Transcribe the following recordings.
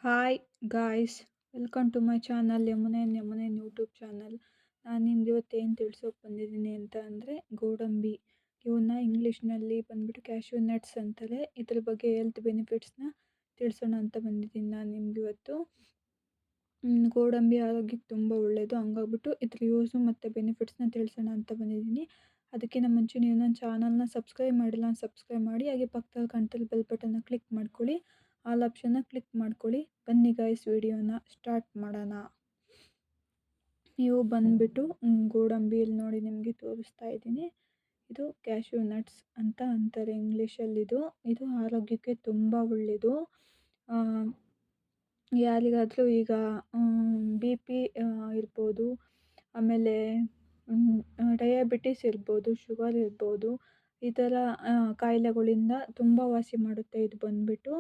Hi guys, welcome to my channel Yamune YouTube channel. ನಾನು ನಿಮ್ಗೆ ಇವತ್ತು ಏನು ತಿಳ್ಸೋಕೆ ಬಂದಿದ್ದೀನಿ ಅಂತ ಅಂದರೆ ಗೋಡಂಬಿ. ಇವನ್ನ ಇಂಗ್ಲೀಷ್ನಲ್ಲಿ ಬಂದ್ಬಿಟ್ಟು ಕ್ಯಾಶ್ಯೂ ನಟ್ಸ್ ಅಂತಾರೆ. ಇದ್ರ ಬಗ್ಗೆ ಹೆಲ್ತ್ ಬೆನಿಫಿಟ್ಸ್ನ ತಿಳಿಸೋಣ ಅಂತ ಬಂದಿದ್ದೀನಿ ನಾನು ನಿಮ್ಗೆ ಇವತ್ತು. ಗೋಡಂಬಿ ಆರೋಗ್ಯಕ್ಕೆ ತುಂಬ ಒಳ್ಳೆಯದು, ಹಂಗಾಗ್ಬಿಟ್ಟು ಇದ್ರ ಯೂಸು ಮತ್ತು ಬೆನಿಫಿಟ್ಸ್ನ ತಿಳಿಸೋಣ ಅಂತ ಬಂದಿದ್ದೀನಿ. ಅದಕ್ಕಿಂತ ಮುಂಚೆ ನೀವು ನನ್ನ ಚಾನಲ್ನ ಸಬ್ಸ್ಕ್ರೈಬ್ ಮಾಡಿಲ್ಲ ಸಬ್ಸ್ಕ್ರೈಬ್ ಮಾಡಿ, ಹಾಗೆ ಪಕ್ಕದಲ್ಲಿ ಕಾಣ್ತಿರೋ ಬೆಲ್ ಬಟನ್ನ ಕ್ಲಿಕ್ ಮಾಡ್ಕೊಳ್ಳಿ, ಆಲ್ ಆಪ್ಷನ್ನ ಕ್ಲಿಕ್ ಮಾಡ್ಕೊಳ್ಳಿ. ಬನ್ನಿ ಗಾಯ್ಸ್, ವಿಡಿಯೋನ ಸ್ಟಾರ್ಟ್ ಮಾಡೋಣ. ನೀವು ಬಂದುಬಿಟ್ಟು ಗೋಡಂಬಿಯಲ್ಲಿ ನೋಡಿ ನಿಮಗೆ ತೋರಿಸ್ತಾ ಇದ್ದೀನಿ. ಇದು ಕ್ಯಾಶ್ಯೂ ನಟ್ಸ್ ಅಂತ ಅಂತಾರೆ ಇಂಗ್ಲೀಷಲ್ಲಿ. ಇದು ಆರೋಗ್ಯಕ್ಕೆ ತುಂಬ ಒಳ್ಳೆಯದು. ಯಾರಿಗಾದರೂ ಈಗ ಬಿ ಪಿ ಇರ್ಬೋದು, ಆಮೇಲೆ ಡಯಾಬಿಟಿಸ್ ಇರ್ಬೋದು, ಶುಗರ್ ಇರ್ಬೋದು, ಈ ಥರ ಕಾಯಿಲೆಗಳಿಂದ ತುಂಬ ವಾಸಿ ಮಾಡುತ್ತೆ ಇದು ಬಂದುಬಿಟ್ಟು.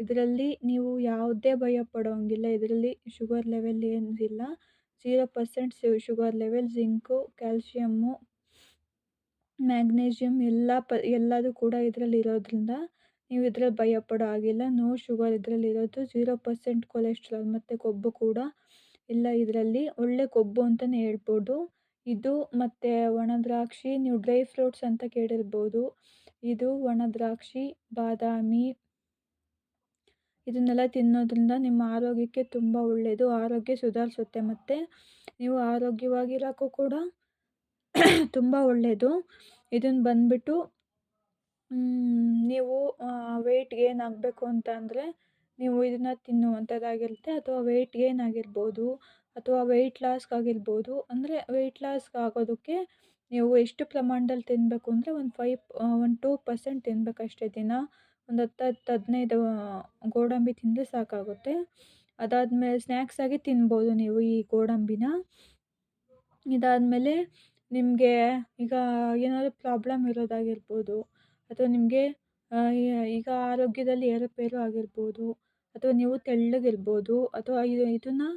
ಇದರಲ್ಲಿ ನೀವು ಯಾವುದೇ ಭಯ ಪಡೋಂಗಿಲ್ಲ. ಇದರಲ್ಲಿ ಶುಗರ್ ಲೆವೆಲ್ ಏನಿಲ್ಲ, 0% sugar level, zinc, calcium, magnesium ಎಲ್ಲದೂ ಕೂಡ ಇದರಲ್ಲಿ ಇರೋದ್ರಿಂದ ನೀವು ಇದ್ರಲ್ಲಿ ಭಯ ಪಡೋ ಹಾಗಿಲ್ಲ. ನೋ ಶುಗರ್ ಇದರಲ್ಲಿರೋದು, 0% ಕೊಲೆಸ್ಟ್ರಾಲ್ ಮತ್ತು ಕೊಬ್ಬು ಕೂಡ ಇಲ್ಲ ಇದರಲ್ಲಿ. ಒಳ್ಳೆ ಕೊಬ್ಬು ಅಂತಲೇ ಹೇಳ್ಬೋದು ಇದು. ಮತ್ತು ಒಣ ದ್ರಾಕ್ಷಿ, ನೀವು ಡ್ರೈ ಫ್ರೂಟ್ಸ್ ಅಂತ ಕೇಳಿರ್ಬೋದು. ಇದು ಒಣ ದ್ರಾಕ್ಷಿ, ಬಾದಾಮಿ, ಇದನ್ನೆಲ್ಲ ತಿನ್ನೋದ್ರಿಂದ ನಿಮ್ಮ ಆರೋಗ್ಯಕ್ಕೆ ತುಂಬ ಒಳ್ಳೆಯದು. ಆರೋಗ್ಯ ಸುಧಾರಿಸುತ್ತೆ ಮತ್ತು ನೀವು ಆರೋಗ್ಯವಾಗಿರೋಕ್ಕೂ ಕೂಡ ತುಂಬ ಒಳ್ಳೆಯದು. ಇದನ್ನು ಬಂದುಬಿಟ್ಟು ನೀವು ವೆಯ್ಟ್ ಗೇನ್ ಆಗಬೇಕು ಅಂತ ಅಂದರೆ ನೀವು ಇದನ್ನು ತಿನ್ನುವಂಥದ್ದಾಗಿರುತ್ತೆ. ಅಥವಾ ವೆಯ್ಟ್ ಗೇನ್ ಆಗಿರ್ಬೋದು, ಅಥವಾ ವೆಯ್ಟ್ ಲಾಸ್ಗಾಗಿರ್ಬೋದು. ಅಂದರೆ ವೆಯ್ಟ್ ಲಾಸ್ ಆಗೋದಕ್ಕೆ ನೀವು ಎಷ್ಟು ಪ್ರಮಾಣದಲ್ಲಿ ತಿನ್ನಬೇಕು ಅಂದರೆ ಒಂದು 2% ತಿನ್ನಬೇಕಷ್ಟೇ ದಿನ. ಒಂದು 10-15 ಗೋಡಂಬಿ ತಿಂದರೆ ಸಾಕಾಗುತ್ತೆ. ಅದಾದಮೇಲೆ ಸ್ನ್ಯಾಕ್ಸಾಗಿ ತಿನ್ಬೋದು ನೀವು ಈ ಗೋಡಂಬಿನ. ಇದಾದಮೇಲೆ ನಿಮಗೆ ಈಗ ಏನಾದರೂ ಪ್ರಾಬ್ಲಮ್ ಇರೋದಾಗಿರ್ಬೋದು, ಅಥವಾ ನಿಮಗೆ ಈಗ ಆರೋಗ್ಯದಲ್ಲಿ ಏರುಪೇರು ಆಗಿರ್ಬೋದು, ಅಥವಾ ನೀವು ತೆಳ್ಳಗಿರ್ಬೋದು, ಅಥವಾ ಇದನ್ನು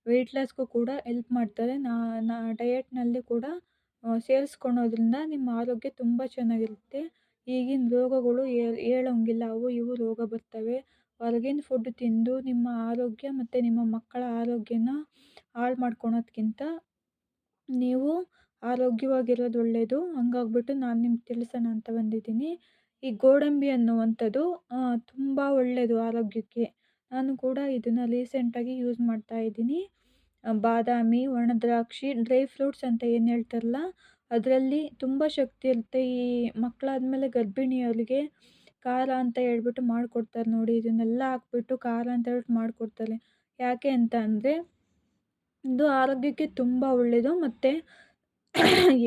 ವೆಯ್ಟ್ ಲಾಸ್ಗೂ ಕೂಡ ಹೆಲ್ಪ್ ಮಾಡ್ತಾರೆ. ಡಯಟ್ನಲ್ಲಿ ಕೂಡ ಸೇರಿಸ್ಕೊಳೋದ್ರಿಂದ ನಿಮ್ಮ ಆರೋಗ್ಯ ತುಂಬ ಚೆನ್ನಾಗಿರುತ್ತೆ. ಈಗಿನ ರೋಗಗಳು ಹೇಳೋಂಗಿಲ್ಲ, ಅವು ಇವು ರೋಗ ಬರ್ತವೆ. ಹೊರಗಿನ ಫುಡ್ ತಿಂದು ನಿಮ್ಮ ಆರೋಗ್ಯ ಮತ್ತು ನಿಮ್ಮ ಮಕ್ಕಳ ಆರೋಗ್ಯನ ಹಾಳು ಮಾಡ್ಕೊಳೋದ್ಕಿಂತ ನೀವು ಆರೋಗ್ಯವಾಗಿರೋದು ಒಳ್ಳೆಯದು. ಹಂಗಾಗ್ಬಿಟ್ಟು ನಾನು ನಿಮ್ಗೆ ತಿಳಿಸೋಣ ಅಂತ ಬಂದಿದ್ದೀನಿ. ಈ ಗೋಡಂಬಿ ಅನ್ನುವಂಥದ್ದು ತುಂಬ ಒಳ್ಳೆಯದು ಆರೋಗ್ಯಕ್ಕೆ. ನಾನು ಕೂಡ ಇದನ್ನು ರೀಸೆಂಟಾಗಿ ಯೂಸ್ ಮಾಡ್ತಾ ಇದ್ದೀನಿ. ಬಾದಾಮಿ, ಒಣ ದ್ರಾಕ್ಷಿ, ಡ್ರೈ ಫ್ರೂಟ್ಸ್ ಅಂತ ಏನು ಹೇಳ್ತಾರಲ್ಲ, ಅದರಲ್ಲಿ ತುಂಬ ಶಕ್ತಿ ಇರುತ್ತೆ. ಈ ಮಕ್ಕಳಾದಮೇಲೆ ಗರ್ಭಿಣಿಯರಿಗೆ ಖಾರ ಅಂತ ಹೇಳ್ಬಿಟ್ಟು ಮಾಡಿಕೊಡ್ತಾರೆ ನೋಡಿ, ಇದನ್ನೆಲ್ಲ ಹಾಕ್ಬಿಟ್ಟು ಖಾರ ಅಂತ ಹೇಳ್ಬಿಟ್ಟು ಮಾಡಿಕೊಡ್ತಾರೆ. ಯಾಕೆ ಅಂತ ಅಂದರೆ ಇದು ಆರೋಗ್ಯಕ್ಕೆ ತುಂಬ ಒಳ್ಳೆಯದು ಮತ್ತು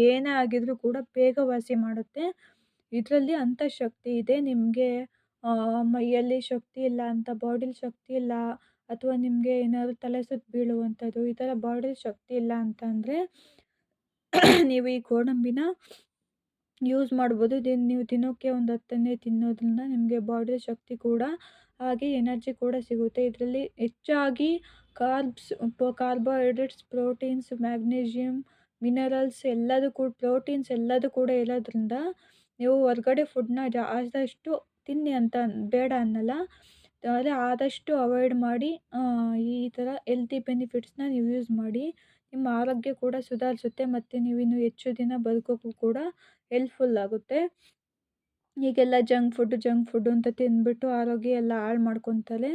ಏನೇ ಆಗಿದ್ರೂ ಕೂಡ ಬೇಗ ವಾಸಿ ಮಾಡುತ್ತೆ. ಇದರಲ್ಲಿ ಅಂಥ ಶಕ್ತಿ ಇದೆ. ನಿಮಗೆ ಮೈಯಲ್ಲಿ ಶಕ್ತಿ ಇಲ್ಲ ಅಂತ, ಬಾಡಿಲಿ ಶಕ್ತಿ ಇಲ್ಲ, ಅಥವಾ ನಿಮಗೆ ಏನಾದರೂ ತಲೆ ಸುತ್ತು ಬೀಳುವಂಥದ್ದು, ಈ ಥರ ಬಾಡಿಲಿ ಶಕ್ತಿ ಇಲ್ಲ ಅಂತ ಅಂದರೆ ನೀವು ಈ ಗೋಡಂಬಿನ ಯೂಸ್ ಮಾಡ್ಬೋದು. ನೀವು ದಿನಕ್ಕೆ ಒಂದು 10 ತಿನ್ನೋದ್ರಿಂದ ನಿಮಗೆ ಬಾಡಿ ಶಕ್ತಿ ಕೂಡ, ಹಾಗೆ ಎನರ್ಜಿ ಕೂಡ ಸಿಗುತ್ತೆ. ಇದರಲ್ಲಿ ಹೆಚ್ಚಾಗಿ carbohydrates, proteins, magnesium, minerals proteins ಎಲ್ಲದೂ ಕೂಡ ಇರೋದ್ರಿಂದ ನೀವು ಹೊರ್ಗಡೆ ಫುಡ್ನ ಆದಷ್ಟು ತಿನ್ನಿ ಅಂತ ಬೇಡ ಅನ್ನಲ್ಲ, ಆದರೆ ಆದಷ್ಟು ಅವಾಯ್ಡ್ ಮಾಡಿ ಈ ಥರ ಹೆಲ್ತಿ ಬೆನಿಫಿಟ್ಸ್ನ ನೀವು ಯೂಸ್ ಮಾಡಿ. ನಿಮ್ಮ ಆರೋಗ್ಯ ಕೂಡ ಸುಧಾರಿಸುತ್ತೆ ಮತ್ತು ನೀವಿನ್ನೂ ಹೆಚ್ಚು ದಿನ ಬದುಕೋಕ್ಕೂ ಕೂಡ ಹೆಲ್ಪ್ಫುಲ್ ಆಗುತ್ತೆ. ಈಗೆಲ್ಲ ಜಂಕ್ ಫುಡ್ಡು ಅಂತ ತಿಂದ್ಬಿಟ್ಟು ಆರೋಗ್ಯ ಎಲ್ಲ ಹಾಳು ಮಾಡ್ಕೊತಾರೆ.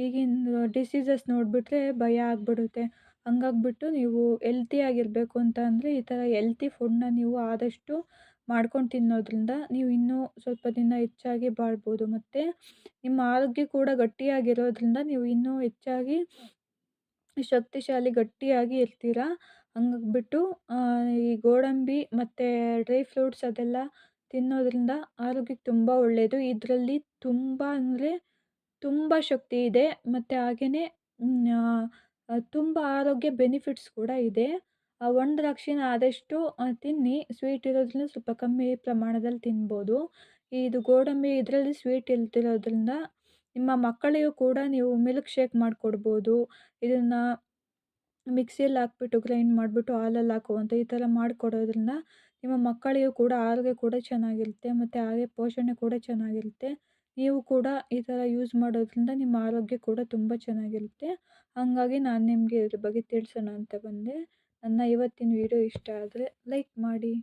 ಈಗಿನ ಡಿಸೀಸಸ್ ನೋಡಿಬಿಟ್ರೆ ಭಯ ಆಗಿಬಿಡುತ್ತೆ. ಹಂಗಾಗ್ಬಿಟ್ಟು ನೀವು ಹೆಲ್ತಿಯಾಗಿರಬೇಕು ಅಂತ ಅಂದರೆ ಈ ಥರ ಹೆಲ್ತಿ ಫುಡ್ನ ನೀವು ಆದಷ್ಟು ಮಾಡ್ಕೊಂಡು ತಿನ್ನೋದ್ರಿಂದ ನೀವು ಇನ್ನೂ ಸ್ವಲ್ಪ ದಿನ ಹೆಚ್ಚಾಗಿ ಬಾಳ್ಬೋದು. ಮತ್ತು ನಿಮ್ಮ ಆರೋಗ್ಯ ಕೂಡ ಗಟ್ಟಿಯಾಗಿರೋದ್ರಿಂದ ನೀವು ಇನ್ನೂ ಹೆಚ್ಚಾಗಿ ಶಕ್ತಿಶಾಲಿ, ಗಟ್ಟಿಯಾಗಿ ಇರ್ತೀರ. ಹಂಗಾಗ್ಬಿಟ್ಟು ಈ ಗೋಡಂಬಿ ಮತ್ತು ಡ್ರೈ ಫ್ರೂಟ್ಸ್ ಅದೆಲ್ಲ ತಿನ್ನೋದ್ರಿಂದ ಆರೋಗ್ಯಕ್ಕೆ ತುಂಬ ಒಳ್ಳೆಯದು. ಇದರಲ್ಲಿ ತುಂಬ ಅಂದರೆ ತುಂಬ ಶಕ್ತಿ ಇದೆ ಮತ್ತು ಹಾಗೆಯೇ ತುಂಬ ಆರೋಗ್ಯ ಬೆನಿಫಿಟ್ಸ್ ಕೂಡ ಇದೆ. ಒಣ ದ್ರಾಕ್ಷಿನ ಆದಷ್ಟು ತಿನ್ನಿ. ಸ್ವೀಟ್ ಇರೋದ್ರಿಂದ ಸ್ವಲ್ಪ ಕಮ್ಮಿ ಪ್ರಮಾಣದಲ್ಲಿ ತಿನ್ಬೋದು. ಇದು ಗೋಡಂಬಿ ಇದರಲ್ಲಿ ಸ್ವೀಟ್ ಇಲ್ದಿರೋದ್ರಿಂದ ನಿಮ್ಮ ಮಕ್ಕಳಿಗೂ ಕೂಡ ನೀವು ಮಿಲ್ಕ್ ಶೇಕ್ ಮಾಡಿಕೊಡ್ಬೋದು. ಇದನ್ನು ಮಿಕ್ಸಿಯಲ್ಲಿ ಹಾಕ್ಬಿಟ್ಟು ಗ್ರೈಂಡ್ ಮಾಡಿಬಿಟ್ಟು ಹಾಲಲ್ಲಿ ಹಾಕುವಂಥ ಈ ಥರ ಮಾಡಿಕೊಡೋದ್ರಿಂದ ನಿಮ್ಮ ಮಕ್ಕಳಿಗೂ ಕೂಡ ಆರೋಗ್ಯ ಕೂಡ ಚೆನ್ನಾಗಿರುತ್ತೆ ಮತ್ತು ಹಾಗೆ ಪೋಷಣೆ ಕೂಡ ಚೆನ್ನಾಗಿರುತ್ತೆ. ನೀವು ಕೂಡ ಈ ಥರ ಯೂಸ್ ಮಾಡೋದ್ರಿಂದ ನಿಮ್ಮ ಆರೋಗ್ಯ ಕೂಡ ತುಂಬ ಚೆನ್ನಾಗಿರುತ್ತೆ. ಹಾಗಾಗಿ ನಾನು ನಿಮಗೆ ಇದ್ರ ಬಗ್ಗೆ ತಿಳಿಸೋಣ ಅಂತ ಬಂದೆ. ನನ್ನ ಇವತ್ತಿನ ವಿಡಿಯೋ ಇಷ್ಟ ಆದರೆ ಲೈಕ್ ಮಾಡಿ.